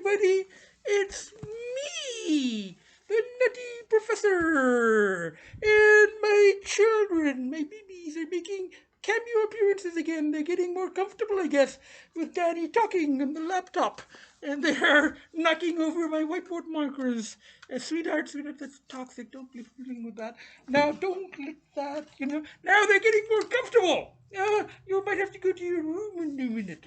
everybody, it's me, the Nutty Professor, and my children, my babies, are making cameo appearances again. They're getting more comfortable, I guess, with Daddy talking on the laptop, and they're knocking over my whiteboard markers. Sweetheart, that's toxic. Don't be fooling with that. Now, don't let that, Now they're getting more comfortable. You might have to go to your room in a minute,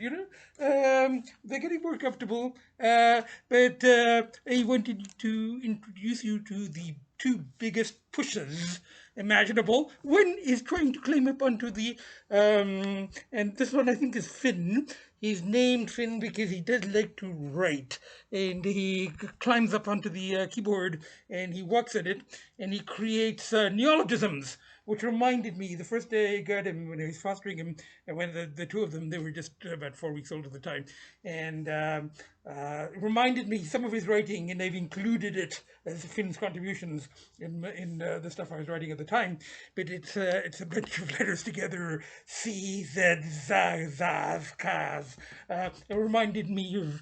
they're getting more comfortable, but I wanted to introduce you to the two biggest pushes imaginable. One is trying to climb up onto and this one I think is Finn. He's named Finn because he does like to write, and he climbs up onto the keyboard and he works at it, and he creates neologisms, which reminded me the first day I got him when I was fostering him, and when the two of them, they were just about 4 weeks old at the time, and it reminded me some of his writing, and I've included it as Finn's contributions in the stuff I was writing at the time. But it's a bunch of letters together: C, Z, Z, Zaz, Kaz. It reminded me of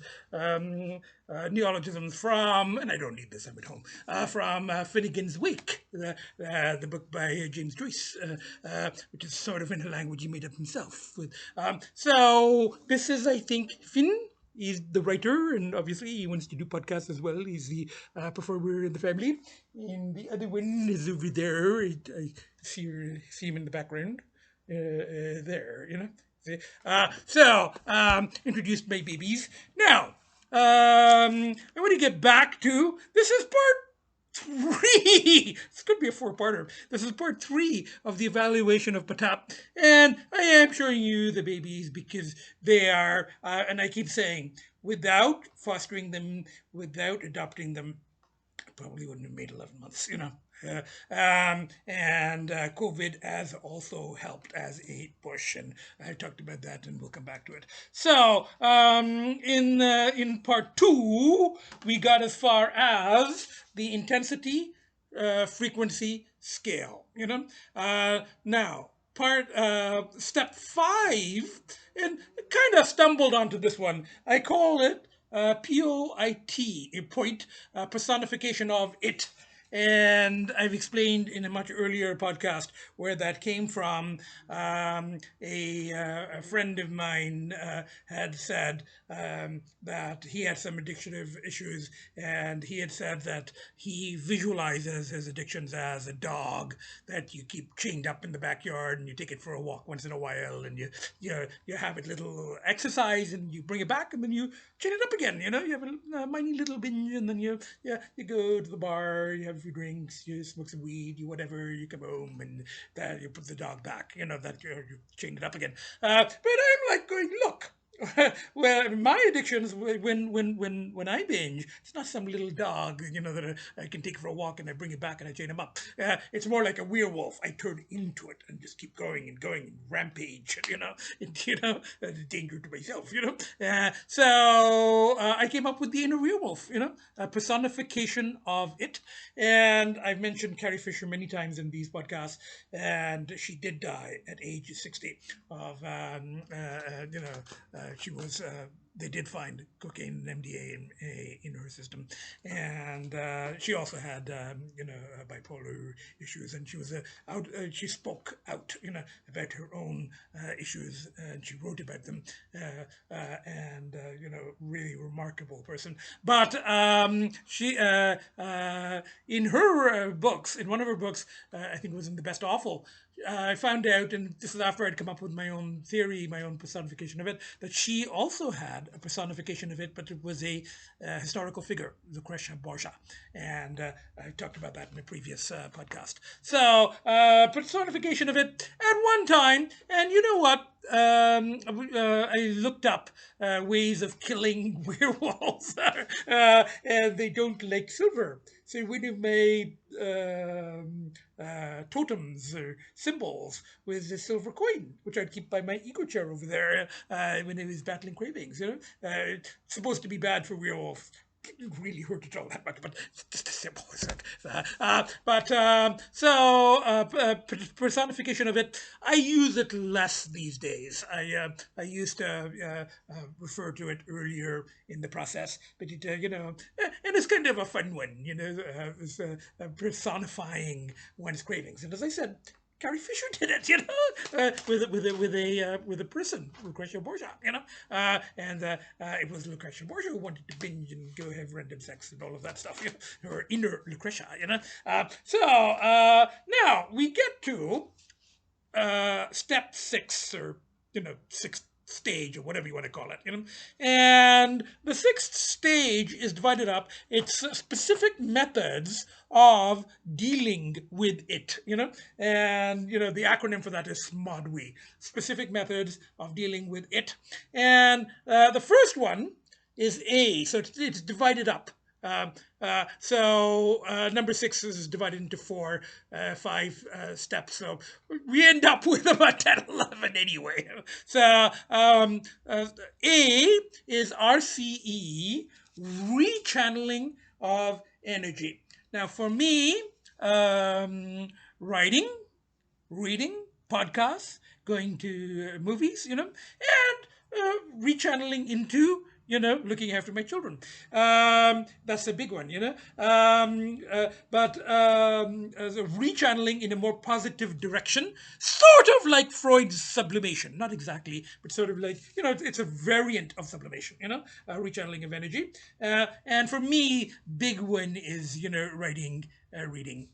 neologisms from, and I don't need this, I'm at home, from Finnegan's Wake, the book by James Joyce, which is sort of in a language he made up himself. So this is, I think, Finn. He's the writer, and obviously he wants to do podcasts as well. He's the performer in the family. And the other one is over there. I see him in the background. There, See? Introduced my babies. Now, I want to get back to, this is part 3. It's going to be a 4-parter. This is part 3 of the evaluation of PATAP, and I am showing you the babies because they are, and I keep saying, without fostering them, without adopting them, I probably wouldn't have made 11 months. And COVID has also helped as a push, and I talked about that, and we'll come back to it. So in part 2, we got as far as the intensity, frequency, scale. Now step 5, and kind of stumbled onto this one. I call it POIT, a point, personification of it. And I've explained in a much earlier podcast where that came from. A friend of mine had said that he had some addictive issues, and he had said that he visualizes his addictions as a dog that you keep chained up in the backyard, and you take it for a walk once in a while, and you have it little exercise, and you bring it back, and then you chain it up again. You have a minor little binge, and then you go to the bar, you have a few drinks, you smoke some weed, you whatever, you come home, and you put the dog back. That you chained it up again. But I'm like going, look. Well, my addictions, when I binge, it's not some little dog, that I can take for a walk and I bring it back and I chain him up. It's more like a werewolf. I turn into it and just keep going and rampage, a danger to myself, So I came up with the inner werewolf, a personification of it. And I've mentioned Carrie Fisher many times in these podcasts, and she did die at age 60 of, she was, they did find cocaine and MDA in her system, and she also had, bipolar issues, and she was she spoke out, about her own issues, and she wrote about them, and really remarkable person. But she, in her books, in one of her books, I think it was in The Best Awful, I found out, and this is after I'd come up with my own theory, my own personification of it, that she also had a personification of it, but it was a historical figure, Lucretia Borgia. And I talked about that in a previous podcast. So, personification of it at one time, and you know what? I looked up ways of killing werewolves, and they don't like silver. So we have made totems or symbols with the silver coin, which I'd keep by my ego chair over there when I was battling cravings. It's supposed to be bad for werewolves. didn't really hurt at all that much, but it's just as simple as that. Personification of it, I use it less these days. I used to refer to it earlier in the process, but and it's kind of a fun one, it's, personifying one's cravings. And as I said, Carrie Fisher did it, with a person, Lucretia Borgia, it was Lucretia Borgia who wanted to binge and go have random sex and all of that stuff, her inner Lucretia, now we get to step 6, or sixth stage, or whatever you want to call it, and the 6th stage is divided up. It's specific methods of dealing with it, and the acronym for that is SMODWE, specific methods of dealing with it. And the first one is A, so it's divided up. Number 6 is divided into 5 steps. So we end up with about 10, 11 anyway. So A is RCE, rechanneling of energy. Now for me, writing, reading, podcasts, going to movies, and rechanneling into looking after my children. That's a big one, but rechanneling in a more positive direction, sort of like Freud's sublimation. Not exactly, but sort of like, it's a variant of sublimation, rechanneling of energy. And for me, big one is, writing, reading,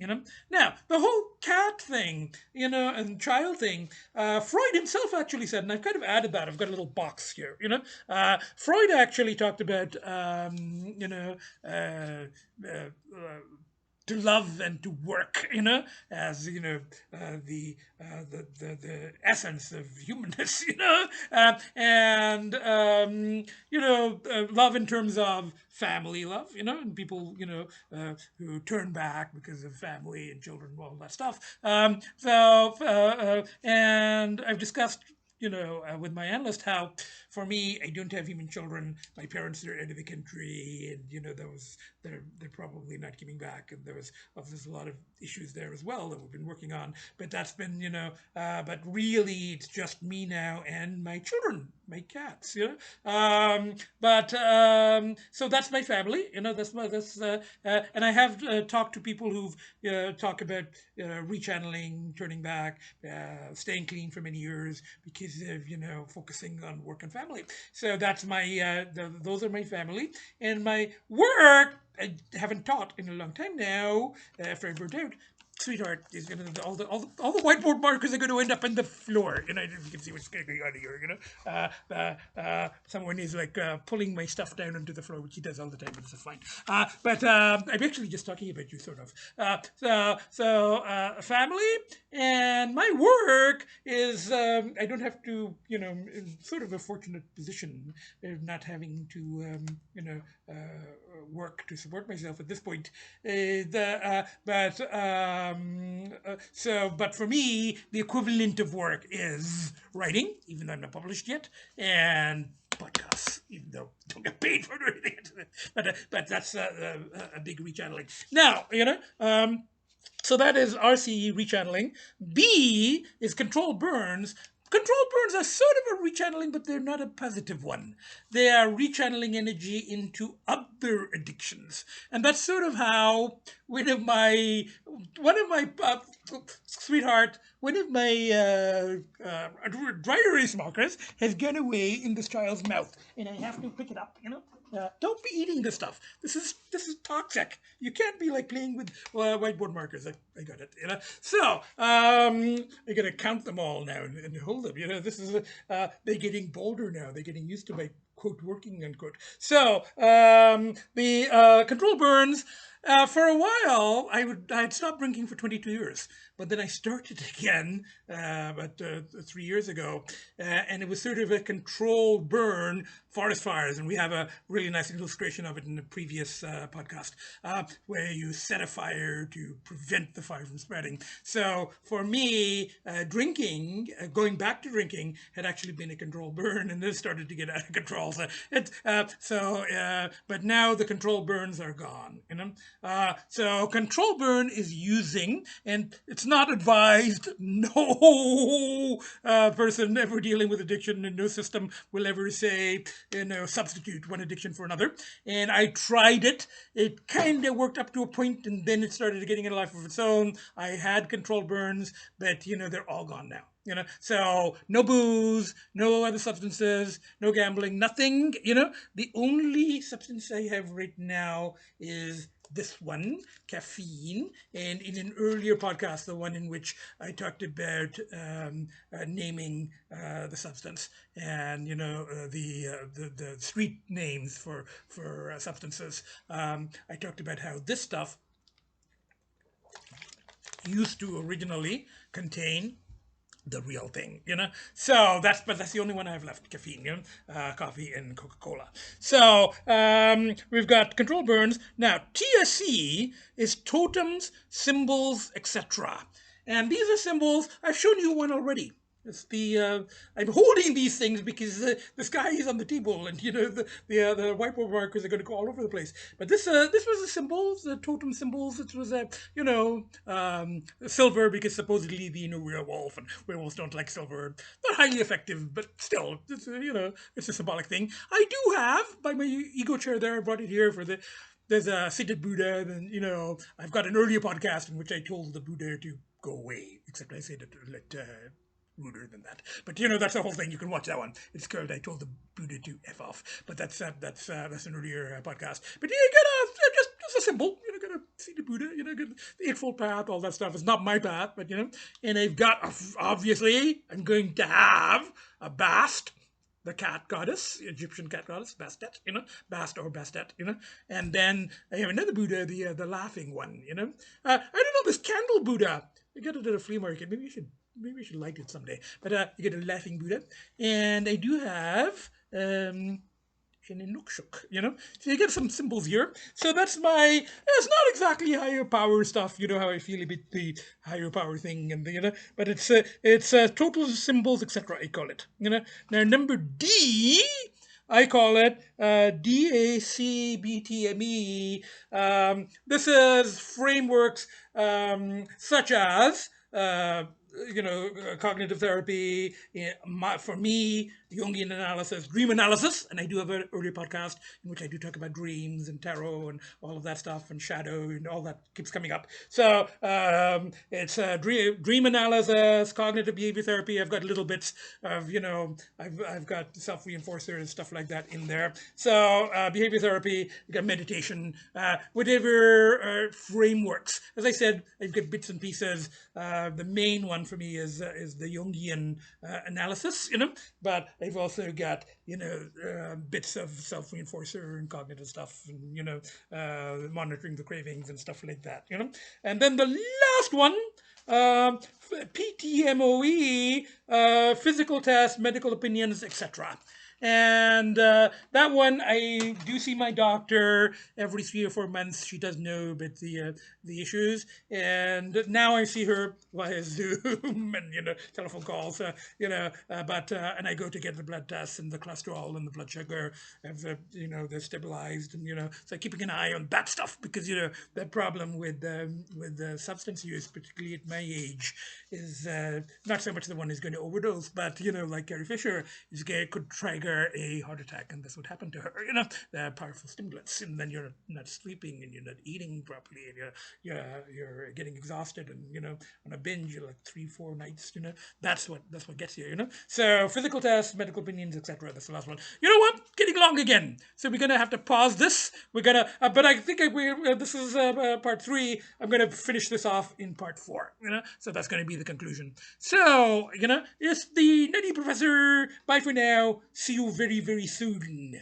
Now, the whole cat thing, and child thing, Freud himself actually said, and I've kind of added that, I've got a little box here, Freud actually talked about, to love and to work, as the essence of humanness, love in terms of family love, and people, who turn back because of family and children, all that stuff. And I've discussed, with my analyst, how for me, I don't have human children. My parents are out of the country, and they're probably not coming back, and there's a lot of issues there as well that we've been working on. But that's been, but really it's just me now and my children, my cats, so that's my family, and I have talked to people who've talked about rechanneling, turning back, staying clean for many years because of focusing on work and family. So that's my those are my family. And my work, I haven't taught in a long time now, after I burnt out. Sweetheart is gonna, all the whiteboard markers are going to end up on the floor. You can see what's going on here. Someone is like pulling my stuff down onto the floor, which he does all the time, but it's fine. But I'm actually just talking about you, sort of. Family, and my work is, I don't have to, in sort of a fortunate position of not having to, work to support myself at this point. But for me, the equivalent of work is writing, even though I'm not published yet, and podcasts, even though I don't get paid for it or anything. But that's a big rechanneling. Now, so that is RCE, rechanneling. B is controlled burns. Controlled burns are sort of a rechanneling, but they're not a positive one. They are rechanneling energy into other addictions. And that's sort of how one of my dry erase markers has gone away in this child's mouth. And I have to pick it up, don't be eating this stuff. This is toxic. You can't be like playing with whiteboard markers. I got it. So I gotta count them all now and hold them. This is they're getting bolder now. They're getting used to my quote working unquote. So the control burns. For a while, I'd stopped drinking for 22 years, but then I started again about 3 years ago, and it was sort of a controlled burn, forest fires, and we have a really nice illustration of it in the previous podcast, where you set a fire to prevent the fire from spreading. So for me, drinking, going back to drinking, had actually been a controlled burn, and this started to get out of control. But now the controlled burns are gone. So control burn is using, and it's not advised. No person ever dealing with addiction, and no system will ever say, substitute one addiction for another. And I tried it. It kind of worked up to a point, and then it started getting a life of its own. I had control burns, but they're all gone now. So no booze, no other substances, no gambling, nothing. The only substance I have right now is this one, caffeine. And in an earlier podcast, the one in which I talked about naming the substance and the street names for substances, I talked about how this stuff used to originally contain the real thing. So that's the only one I have left: caffeine, coffee and Coca-Cola. So we've got control burns. Now TSC is totems, symbols, etc. And these are symbols. I've shown you one already. It's I'm holding these things because the sky is on the table, and the whiteboard markers are going to go all over the place. But this was a symbol, the totem symbols. It was silver, because supposedly the werewolf, and werewolves don't like silver. Not highly effective, but still, it's a symbolic thing. I do have by my ego chair there. I brought it here for the. There's a seated Buddha, and I've got an earlier podcast in which I told the Buddha to go away, except I said it let ruder than that. But that's the whole thing. You can watch that one. It's called "I Told the Buddha to F Off." But that's an earlier podcast. But you gotta just a symbol. Gotta see the Buddha. Get the Eightfold Path. All that stuff is not my path, but And I've got obviously I'm going to have a Bast, the cat goddess, Egyptian cat goddess, Bastet, Bast or Bastet, And then I have another Buddha, the laughing one, I don't know, this candle Buddha. I got it at a flea market. Maybe we should light it someday. But you get a laughing Buddha, and I do have an Inukshuk, So you get some symbols here. So that's it's not exactly higher power stuff, how I feel about the higher power thing, and but it's total symbols, etc. I call it, Now number D, I call it DACBTME. This is frameworks such as cognitive therapy, for me, Jungian analysis, dream analysis, and I do have an earlier podcast in which I do talk about dreams and tarot and all of that stuff, and shadow and all that keeps coming up. So it's dream analysis, cognitive behavior therapy. I've got little bits of I've got self-reinforcer and stuff like that in there. So behavior therapy, I've got meditation, whatever frameworks. As I said, I've got bits and pieces. The main one for me is the Jungian analysis, but I've also got bits of self-reinforcer and cognitive stuff, and monitoring the cravings and stuff like that, And then the last one, PTMOE, physical tests, medical opinions, etc. And that one, I do see my doctor every 3 or 4 months. She does know about the issues, and now I see her via Zoom and telephone calls. And I go to get the blood tests and the cholesterol and the blood sugar, and they're stabilized, and so keeping an eye on that stuff, because the problem with substance use, particularly at my age, is not so much the one who's going to overdose, but like Carrie Fisher, could trigger a heart attack, and that's what happened to her. The powerful stimulants, and then you're not sleeping, and you're not eating properly, and you're getting exhausted, and on a binge, you're like 3-4 nights. That's what gets you. So physical tests, medical opinions, etc. That's the last one. You know what? Getting long again. So we're gonna have to pause this. We're gonna, but I think this is part 3. I'm gonna finish this off in part 4. So that's gonna be the conclusion. So it's the Nutty Professor. Bye for now. See you very, very soon.